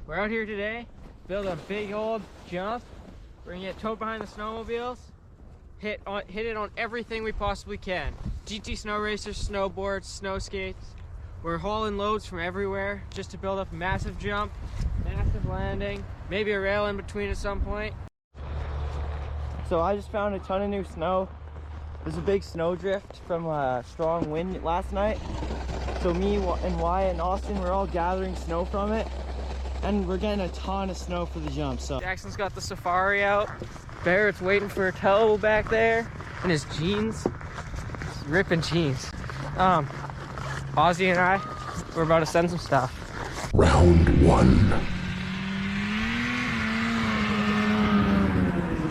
We're out here today, build a big old jump. We're gonna get towed behind the snowmobiles, hit it on everything we possibly can. GT snow racers, snowboards, snow skates. We're hauling loads from everywhere just to build up a massive jump, massive landing, maybe a rail in between at some point. So I just found a ton of new snow. There's a big snow drift from a strong wind last night. So me and Wyatt and Austin, we're all gathering snow from it. And we're getting a ton of snow for the jump. So Jackson's got the Safari out. Barrett's waiting for a tow back there. And his jeans. Ripping jeans. Ozzy and I, we're about to send some stuff. Round one.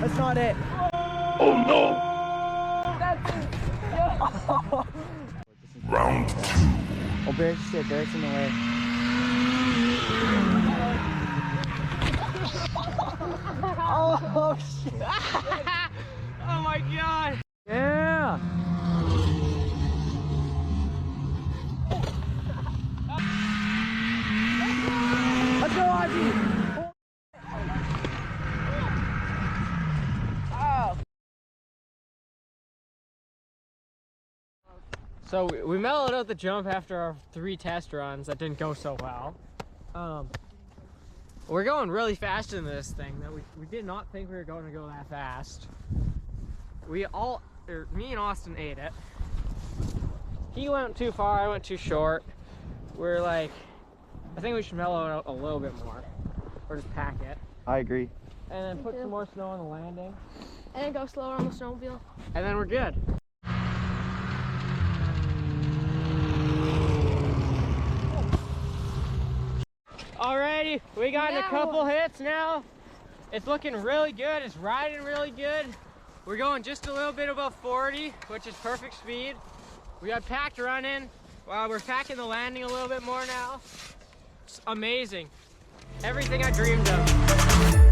that's not it. Oh no! That's it. Round two. Oh, Barrett's shit. Barrett's in the way. Oh shit! Oh my god! Yeah! Let's go, Ozzy! Oh. So we mellowed out the jump after our 3 test runs that didn't go so well. We're going really fast in this thing. That we did not think we were going to go that fast. Me and Austin ate it. He went too far, I went too short. We're like, I think we should mellow it out a little bit more. Or just pack it. I agree. And then put some more snow on the landing. And then go slower on the snowmobile. And then we're good. Alrighty, we got a couple hits now. It's looking really good. It's riding really good. We're going just a little bit above 40, which is perfect speed. We got packed running. We're packing the landing a little bit more now. It's amazing. Everything I dreamed of.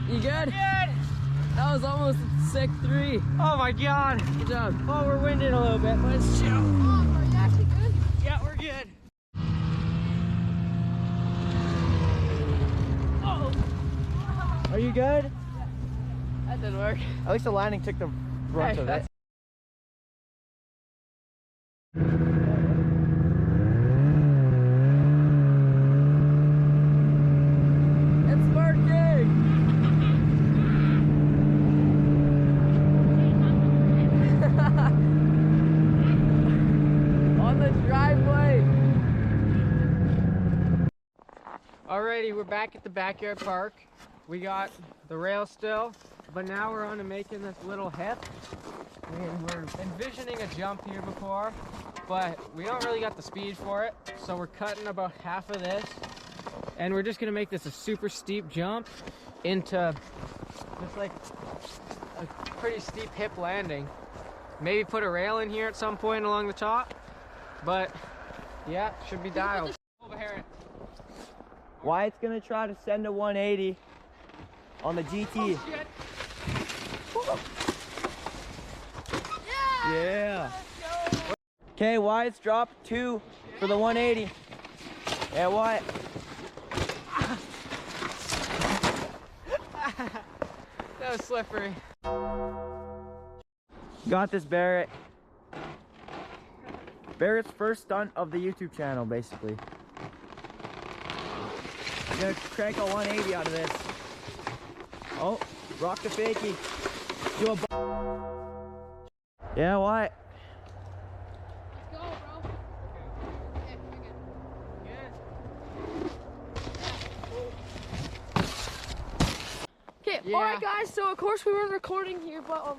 You good? Good. That was almost a sick 3. Oh my god. Good job. Oh, we're winded a little bit, but it's chill. Oh, are you actually good? Yeah, we're good. Are you good? That didn't work. At least the landing took the brunt of it. It's working! On the driveway! Alrighty, we're back at the backyard park. We got the rail still, but now we're on to making this little hip. And we're envisioning a jump here before, but we don't really got the speed for it. So we're cutting about half of this, and we're just gonna make this a super steep jump into just like a pretty steep hip landing. Maybe put a rail in here at some point along the top, but yeah, should be dialed. Wyatt's gonna try to send a 180 on the GT. Oh, Yeah. Okay, Wyatt's dropped 2 for the 180. Yeah, Wyatt. that was slippery. Got this, Barrett. Barrett's first stunt of the YouTube channel, basically. Gonna crank a 180 out of this. Oh, rock the fakie. Do a yeah, Wyatt. Go, bro. Okay, you're good. Okay, alright guys, so of course we weren't recording here, but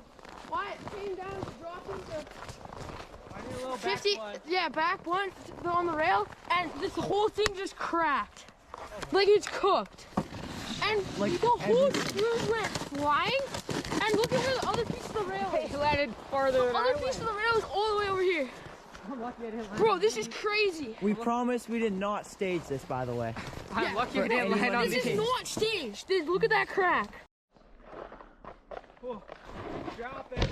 Wyatt came down to drop into 50, back one on the rail, and this whole thing just cracked. Like it's cooked. And Like, the whole screw went flying, and look at where the other piece of the rail is. He landed farther than The I other went. piece of the rail is all the way over here. here. I'm lucky I didn't land. Bro, this is crazy. We promise we did not stage this, by the way. I'm lucky I For didn't land on This these. is not staged. Dude, look at that crack. Drop it.